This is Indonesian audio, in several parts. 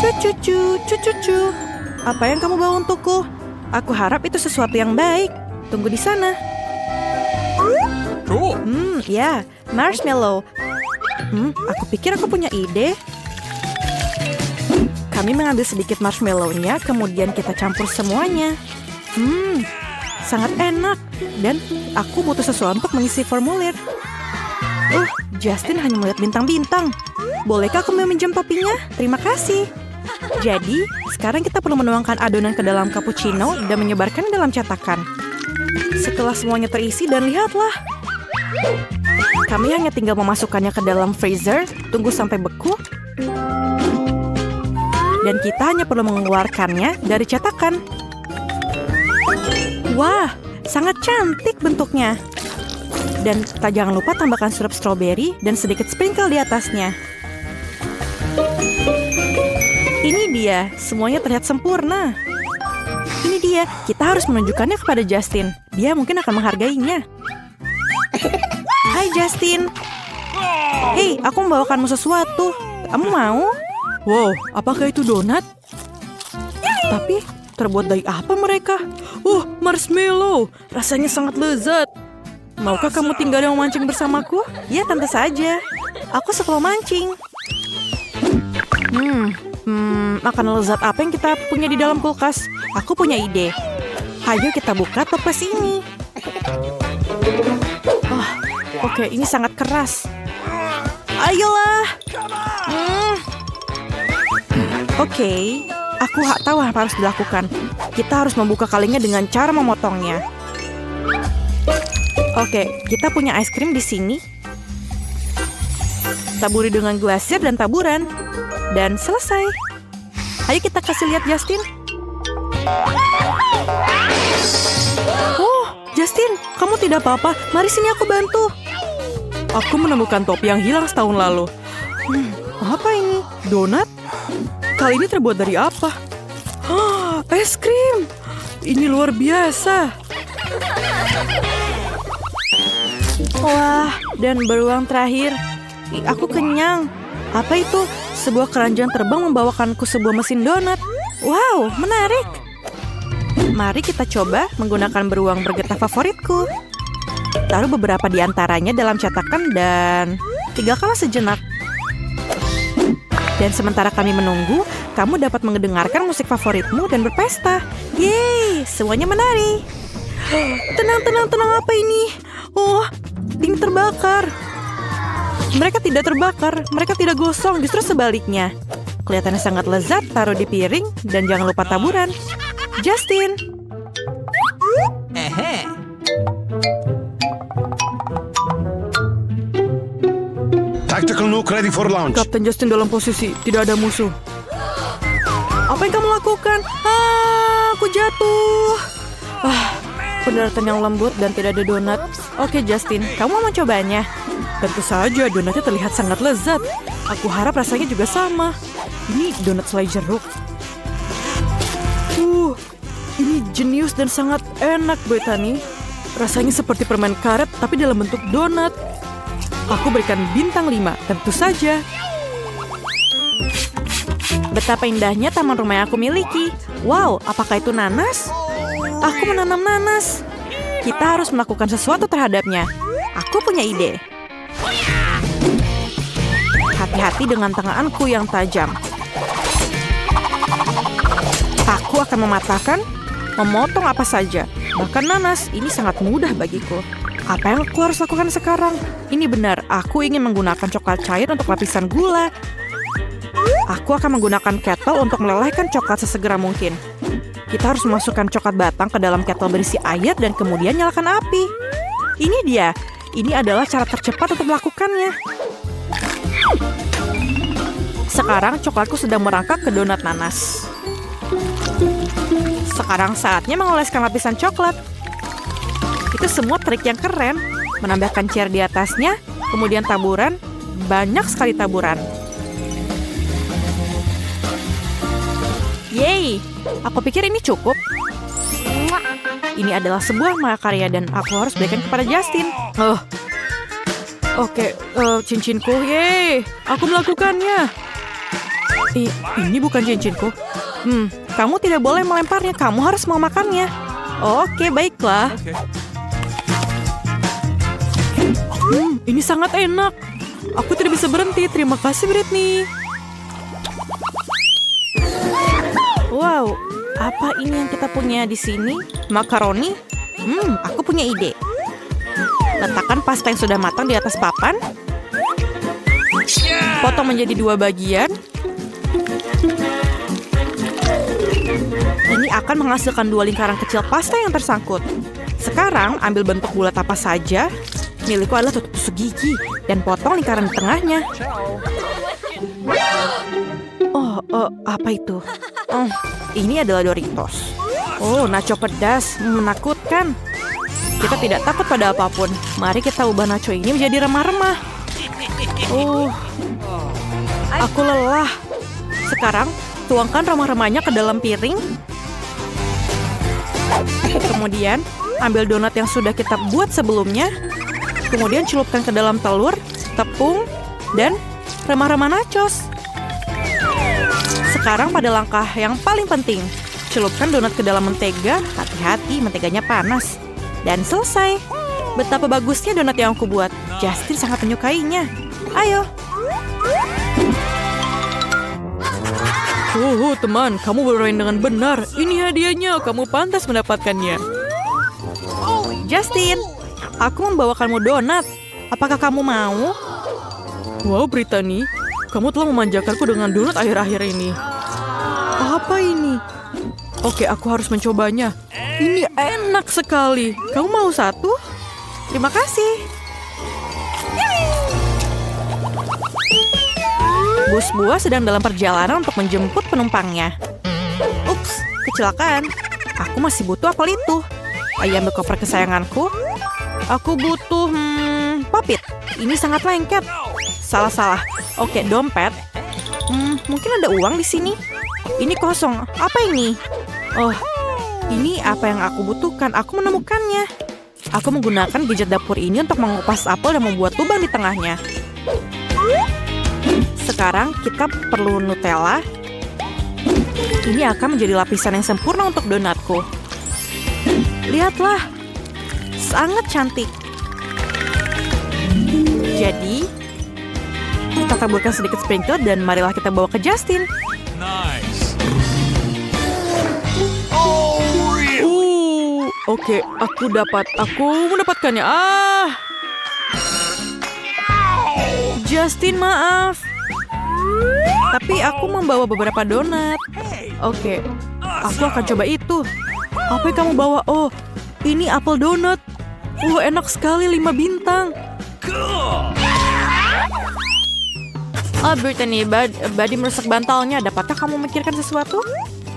Cucu, cucu. Apa yang kamu bawa untukku? Aku harap itu sesuatu yang baik. Tunggu di sana. Ya, marshmallow. Aku pikir aku punya ide. Kami mengambil sedikit marshmallow-nya, kemudian kita campur semuanya. Sangat enak. Dan aku butuh sesuatu untuk mengisi formulir. Justin hanya melihat bintang-bintang. Bolehkah aku meminjam topinya? Terima kasih. Jadi, sekarang kita perlu menuangkan adonan ke dalam cappuccino dan menyebarkan dalam cetakan. Setelah semuanya terisi dan lihatlah. Kami hanya tinggal memasukkannya ke dalam freezer, tunggu sampai beku. Dan kita hanya perlu mengeluarkannya dari cetakan. Wah, sangat cantik bentuknya. Dan jangan lupa tambahkan sirup stroberi dan sedikit sprinkle di atasnya. Ini dia, semuanya terlihat sempurna. Ini dia, kita harus menunjukkannya kepada Justin. Dia mungkin akan menghargainya. Hai Justin. Hei, aku membawakanmu sesuatu. Kamu mau? Wow, apakah itu donat? Tapi, terbuat dari apa mereka? Marshmallow. Rasanya sangat lezat. Maukah kamu tinggal dan memancing bersamaku? Ya, tentu saja. Aku suka memancing. Makanan lezat apa yang kita punya di dalam kulkas? Aku punya ide. Ayo kita buka toples ini. Oke, ini sangat keras. Ayolah. Oke, aku tahu apa harus dilakukan. Kita harus membuka kalengnya dengan cara memotongnya. Oke, kita punya es krim di sini. Taburi dengan glasir dan taburan. Dan selesai. Ayo kita kasih lihat Justin. Justin, kamu tidak apa-apa. Mari sini aku bantu. Aku menemukan topi yang hilang setahun lalu. Apa ini? Donat? Kali ini terbuat dari apa? Es krim. Ini luar biasa. Wah, dan beruang terakhir. Aku kenyang. Apa itu? Sebuah keranjang terbang membawakanku sebuah mesin donat. Wow, menarik. Mari kita coba menggunakan beruang bergetah favoritku. Taruh beberapa di antaranya dalam cetakan dan tinggalkanlah sejenak. Dan sementara kami menunggu, kamu dapat mendengarkan musik favoritmu dan berpesta. Yeay, semuanya menari. Tenang, apa ini? Ini terbakar. Mereka tidak terbakar, mereka tidak gosong, justru sebaliknya. Kelihatannya sangat lezat, taruh di piring, dan jangan lupa taburan. Justin. Tactical nuke ready for launch. Kapten Justin dalam posisi, tidak ada musuh. Apa yang kamu lakukan? Aku jatuh. Pendaratan yang lembut dan tidak ada donat. Oke Justin, kamu mau mencobanya? Tentu saja, donatnya terlihat sangat lezat. Aku harap rasanya juga sama. Ini donat selai jeruk. Ini jenius dan sangat enak, Bethany. Rasanya seperti permen karet, tapi dalam bentuk donat. Aku berikan bintang 5, tentu saja. Betapa indahnya taman rumah yang aku miliki. Wow, apakah itu nanas? Aku menanam nanas. Kita harus melakukan sesuatu terhadapnya. Aku punya ide. Hati-hati dengan tanganku yang tajam. Aku akan memotong apa saja. Bahkan nanas, ini sangat mudah bagiku. Apa yang aku harus lakukan sekarang? Ini benar, aku ingin menggunakan coklat cair untuk lapisan gula. Aku akan menggunakan kettle untuk melelehkan coklat sesegera mungkin. Kita harus memasukkan coklat batang ke dalam kettle berisi air dan kemudian nyalakan api. Ini dia. Ini adalah cara tercepat untuk melakukannya. Sekarang coklatku sedang merangkak ke donat nanas. Sekarang saatnya mengoleskan lapisan coklat. Itu semua trik yang keren. Menambahkan cair di atasnya, kemudian taburan, banyak sekali taburan. Yeay, aku pikir ini cukup. Ini adalah sebuah mahakarya dan aku harus berikan kepada Justin. Oke, cincinku, yeay, aku melakukannya. Ini bukan cincinku. Kamu tidak boleh melemparnya. Kamu harus memakannya. Oke, baiklah. Ini sangat enak. Aku tidak bisa berhenti. Terima kasih, Britney. Wow, apa ini yang kita punya di sini? Makaroni? Aku punya ide. Letakkan pasta yang sudah matang di atas papan. Potong menjadi 2 bagian. Ini akan menghasilkan 2 lingkaran kecil pasta yang tersangkut. Sekarang ambil bentuk bulat apa saja. Milikku adalah tusuk gigi dan potong lingkaran di tengahnya. Apa itu? Ini adalah Doritos. Nacho pedas, menakutkan. Kita tidak takut pada apapun. Mari kita ubah nacho ini menjadi remah-remah. Aku lelah. Sekarang, tuangkan remah-remahnya ke dalam piring. Kemudian, ambil donat yang sudah kita buat sebelumnya. Kemudian celupkan ke dalam telur, tepung, dan remah-remah nachos. Sekarang pada langkah yang paling penting. Celupkan donat ke dalam mentega. Hati-hati, menteganya panas. Dan selesai. Betapa bagusnya donat yang aku buat. Justin sangat menyukainya. Ayo. Teman, kamu bermain dengan benar. Ini hadiahnya, kamu pantas mendapatkannya. Justin, aku membawakanmu donat. Apakah kamu mau? Wow, Brittany, kamu telah memanjakanku dengan donat akhir-akhir ini. Apa ini? Oke, aku harus mencobanya. Ini enak sekali. Kamu mau satu? Terima kasih. Bus buah sedang dalam perjalanan untuk menjemput penumpangnya. Ups, kecelakaan. Aku masih butuh apel itu. Ayo ambil koper kesayanganku. Aku butuh popit. Ini sangat lengket. Salah. Oke, dompet. Mungkin ada uang di sini. Ini kosong. Apa ini? Ini apa yang aku butuhkan. Aku menemukannya. Aku menggunakan gadget dapur ini untuk mengupas apel dan membuat lubang di tengahnya. Sekarang kita perlu Nutella. Ini akan menjadi lapisan yang sempurna untuk donatku. Lihatlah. Sangat cantik. Jadi, kita taburkan sedikit sprinkle dan marilah kita bawa ke Justin. Nice. Oke, aku mendapatkannya. Justin, maaf. Tapi aku membawa beberapa donat. Oke, aku akan coba itu. Apa yang kamu bawa? Ini apel donat. Enak sekali, 5 bintang. Brittany, Buddy merusak bantalnya. Dapatkah kamu memikirkan sesuatu?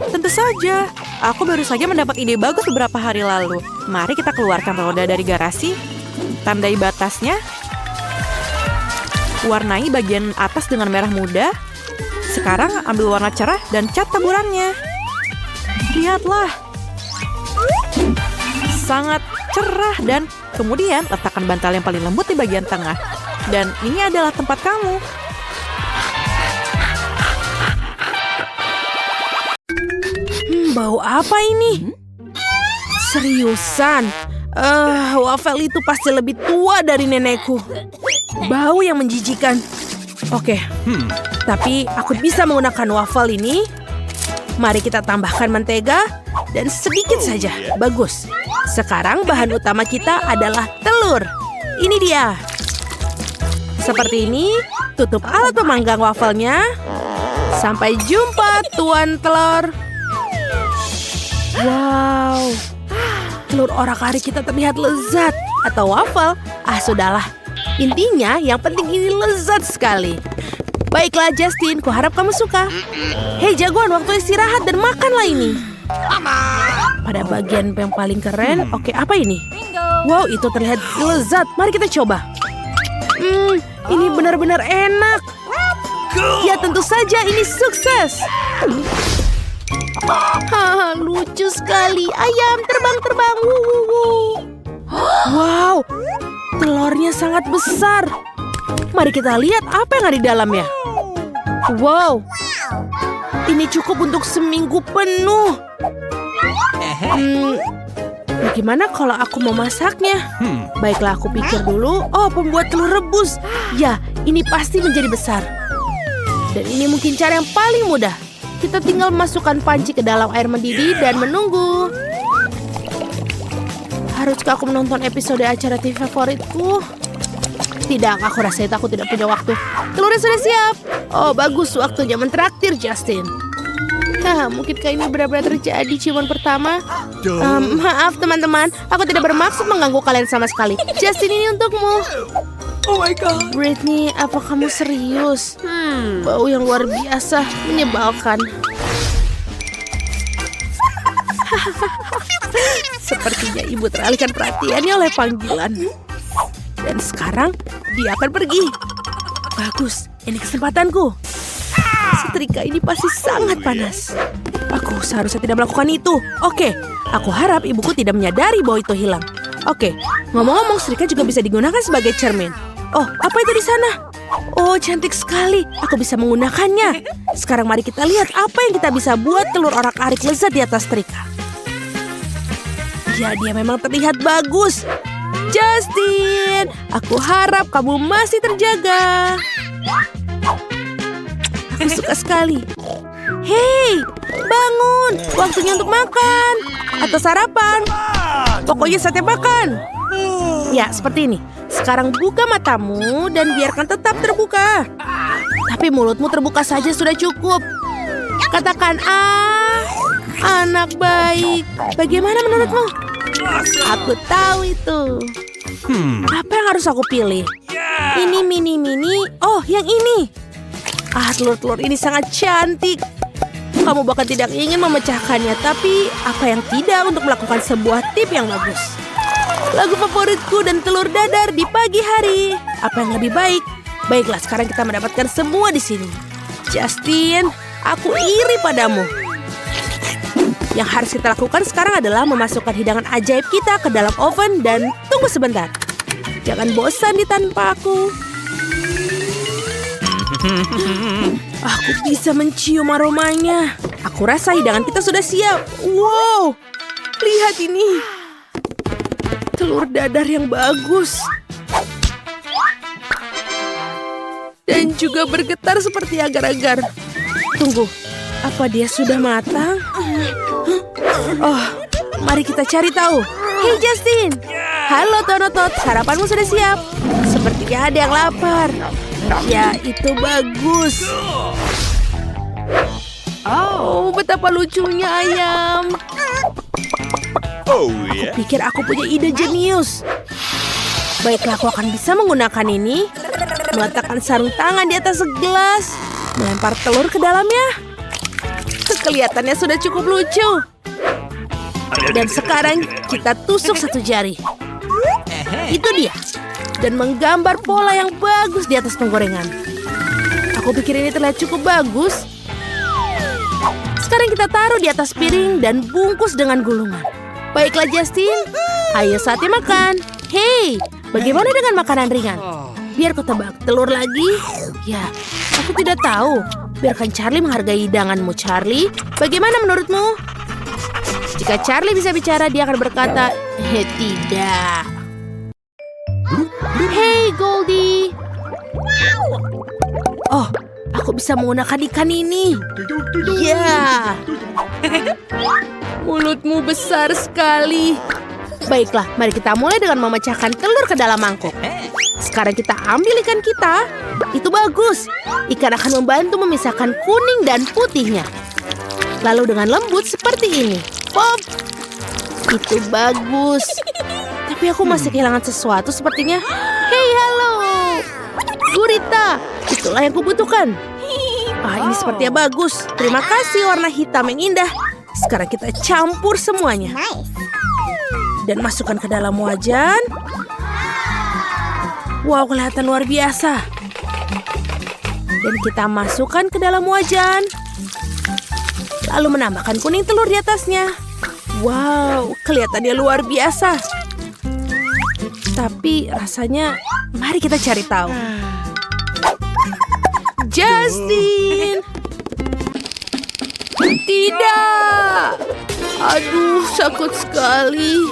Tentu saja. Aku baru saja mendapat ide bagus beberapa hari lalu. Mari kita keluarkan roda dari garasi. Tandai batasnya. Warnai bagian atas dengan merah muda. Sekarang ambil warna cerah dan cat taburannya. Lihatlah. Sangat cerah dan kemudian letakkan bantal yang paling lembut di bagian tengah. Dan ini adalah tempat kamu. Bau apa ini? Seriusan? Wafel itu pasti lebih tua dari nenekku. Bau yang menjijikan. Oke, tapi aku bisa menggunakan wafel ini. Mari kita tambahkan mentega dan sedikit saja. Bagus. Sekarang bahan utama kita adalah telur. Ini dia. Seperti ini, tutup alat pemanggang wafelnya. Sampai jumpa, Tuan Telur. Wow, telur orak-arik kita terlihat lezat. Atau wafel, sudahlah. Intinya, yang penting ini lezat sekali. Baiklah Justin, kuharap kamu suka. Hei jagoan, waktu istirahat dan makanlah ini. Pada bagian yang paling keren, oke, apa ini? Wow, itu terlihat lezat. Mari kita coba. Ini benar-benar enak. Ya tentu saja ini sukses. Lucu sekali. Ayam terbang-terbang. Wow, telurnya sangat besar. Mari kita lihat apa yang ada di dalamnya. Wow, Ini cukup untuk seminggu penuh. Bagaimana kalau aku mau masaknya? Baiklah, aku pikir dulu. Oh, pembuat telur rebus. Ya, ini pasti menjadi besar. Dan ini mungkin cara yang paling mudah. Kita tinggal masukkan panci ke dalam air mendidih dan menunggu. Haruskah aku menonton episode acara TV favoritku? Tidak, aku rasa itu aku tidak punya waktu. Telurnya sudah siap. Oh, bagus, waktunya mentraktir Justin. Mungkinkah ini benar-benar terjadi ciuman pertama? Maaf teman-teman, aku tidak bermaksud mengganggu kalian sama sekali. Justin, ini untukmu. Oh my God. Britney, apa kamu serius? Bau yang luar biasa, menyebalkan. Sepertinya ibu teralihkan perhatiannya oleh panggilan. Dan sekarang dia akan pergi. Bagus, ini kesempatanku. Setrika ini pasti sangat panas. Aku seharusnya tidak melakukan itu. Oke, aku harap ibuku tidak menyadari bahwa itu hilang. Oke, ngomong-ngomong, setrika juga bisa digunakan sebagai cermin. Oh, apa itu di sana? Oh, cantik sekali. Aku bisa menggunakannya. Sekarang mari kita lihat apa yang kita bisa buat telur orak-arik lezat di atas setrika. Ya, dia memang terlihat bagus. Justin, aku harap kamu masih terjaga. Aku suka sekali. Hei, bangun. Waktunya untuk makan. Atau sarapan. Pokoknya saatnya makan. Ya, seperti ini. Sekarang buka matamu dan biarkan tetap terbuka. Tapi mulutmu terbuka saja sudah cukup. Katakan, anak baik. Bagaimana menurutmu? Aku tahu itu. Apa yang harus aku pilih? Ini mini. Oh, yang ini. Telur-telur ini sangat cantik. Kamu bahkan tidak ingin memecahkannya, tapi apa yang tidak untuk melakukan sebuah tip yang bagus? Lagu favoritku dan telur dadar di pagi hari. Apa yang lebih baik? Baiklah, sekarang kita mendapatkan semua di sini. Justin, aku iri padamu. Yang harus kita lakukan sekarang adalah memasukkan hidangan ajaib kita ke dalam oven dan tunggu sebentar. Jangan bosan di tanpa aku. Aku bisa mencium aromanya. Aku rasa hidangan kita sudah siap. Wow, lihat ini. Telur dadar yang bagus. Dan juga bergetar seperti agar-agar. Tunggu, apa dia sudah matang? Oh, mari kita cari tahu. Hey Justin. Halo Tonotot, sarapanmu sudah siap. Sepertinya ada yang lapar. Ya, itu bagus. Oh, betapa lucunya ayam. Pikir aku punya ide jenius. Baiklah, aku akan bisa menggunakan ini. Meletakkan sarung tangan di atas segelas. Melempar telur ke dalamnya. Kelihatannya sudah cukup lucu. Dan sekarang kita tusuk satu jari. Itu dia. Dan menggambar pola yang bagus di atas penggorengan. Aku pikir ini terlihat cukup bagus. Sekarang kita taruh di atas piring dan bungkus dengan gulungan. Baiklah Justin, ayo saatnya makan. Hei, bagaimana dengan makanan ringan? Biar ku tebak, telur lagi? Ya, aku tidak tahu. Biarkan Charlie menghargai hidanganmu, Charlie. Bagaimana menurutmu? Jika Charlie bisa bicara, dia akan berkata, tidak. Hey Goldie. Oh, aku bisa menggunakan ikan ini. Ya. Mulutmu besar sekali. Baiklah, mari kita mulai dengan memecahkan telur ke dalam mangkuk. Sekarang kita ambil ikan kita. Itu bagus. Ikan akan membantu memisahkan kuning dan putihnya. Lalu dengan lembut seperti ini. Pop. Itu bagus. Tapi aku masih kehilangan sesuatu sepertinya. Hey, halo. Gurita. Itulah yang kubutuhkan. Ini sepertinya bagus. Terima kasih warna hitam yang indah. Sekarang kita campur semuanya. Dan masukkan ke dalam wajan. Wow, kelihatan luar biasa. Dan kita masukkan ke dalam wajan. Lalu menambahkan kuning telur di atasnya. Wow, kelihatannya luar biasa. Tapi rasanya, mari kita cari tahu. Justin! Tidak. Aduh, sakit sekali.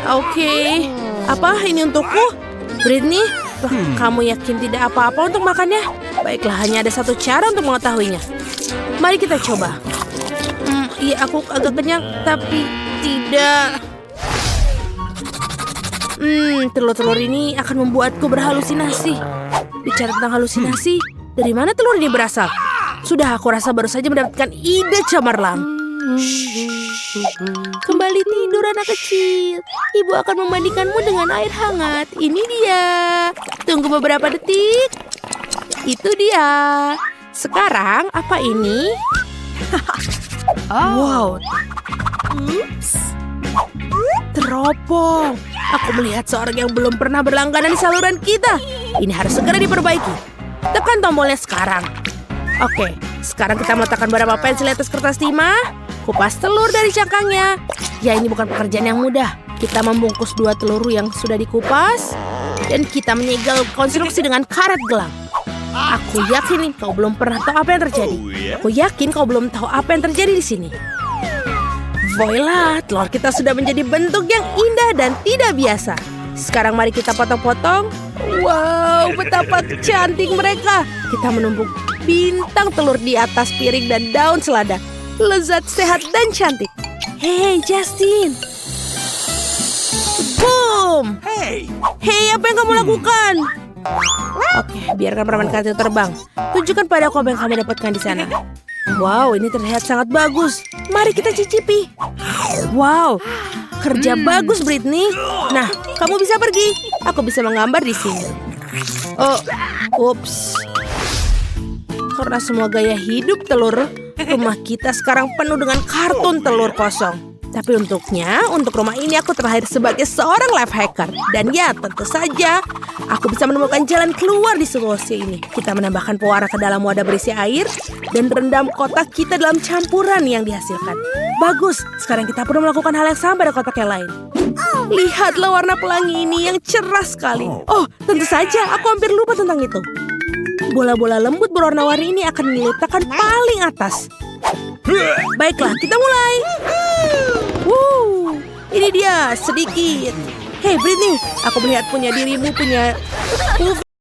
Oke. Apa ini untukku? Britney, kamu yakin tidak apa-apa untuk makannya? Baiklah, hanya ada satu cara untuk mengetahuinya. Mari kita coba. Iya, aku agak kenyang, tapi tidak. Telur-telur ini akan membuatku berhalusinasi. Bicara tentang halusinasi, dari mana telur ini berasal? Sudah, aku rasa baru saja mendapatkan ide cemerlang. Kembali tidur anak kecil. Ibu akan memandikanmu dengan air hangat. Ini dia. Tunggu beberapa detik. Itu dia. Sekarang apa ini? Wow. Teropong. Aku melihat seorang yang belum pernah berlangganan di saluran kita. Ini harus segera diperbaiki. Tekan tombolnya sekarang. Oke, sekarang kita meletakkan beberapa pensil atas kertas timah. Kupas telur dari cangkangnya. Ya, ini bukan pekerjaan yang mudah. Kita membungkus 2 telur yang sudah dikupas. Dan kita menyegel konstruksi dengan karet gelang. Aku yakin kau belum pernah tahu apa yang terjadi. Aku yakin kau belum tahu apa yang terjadi di sini. Voila, telur kita sudah menjadi bentuk yang indah dan tidak biasa. Sekarang mari kita potong-potong. Wow, betapa cantik mereka. Kita menumbuk bintang telur di atas piring dan daun selada. Lezat, sehat, dan cantik. Hey, Justin. Boom. Hey, apa yang kamu lakukan? Oke, biarkan permen karet itu terbang. Tunjukkan padaku apa yang kamu dapatkan di sana. Wow, ini terlihat sangat bagus. Mari kita cicipi. Wow, kerja bagus, Britney. Nah, kamu bisa pergi. Aku bisa menggambar di sini. Oh, ups. Karena semua gaya hidup telur, rumah kita sekarang penuh dengan kartun telur kosong. Tapi untuk rumah ini aku terlahir sebagai seorang life hacker. Dan ya, tentu saja, aku bisa menemukan jalan keluar di situasi ini. Kita menambahkan pewarna ke dalam wadah berisi air dan rendam kotak kita dalam campuran yang dihasilkan. Bagus, sekarang kita perlu melakukan hal yang sama pada kotak yang lain. Lihatlah warna pelangi ini yang cerah sekali. Oh, tentu saja, aku hampir lupa tentang itu. Bola-bola lembut berwarna-warni ini akan diletakkan paling atas. Baiklah, kita mulai. Ini dia, sedikit. Hei, Britney, aku melihat dirimu punya POV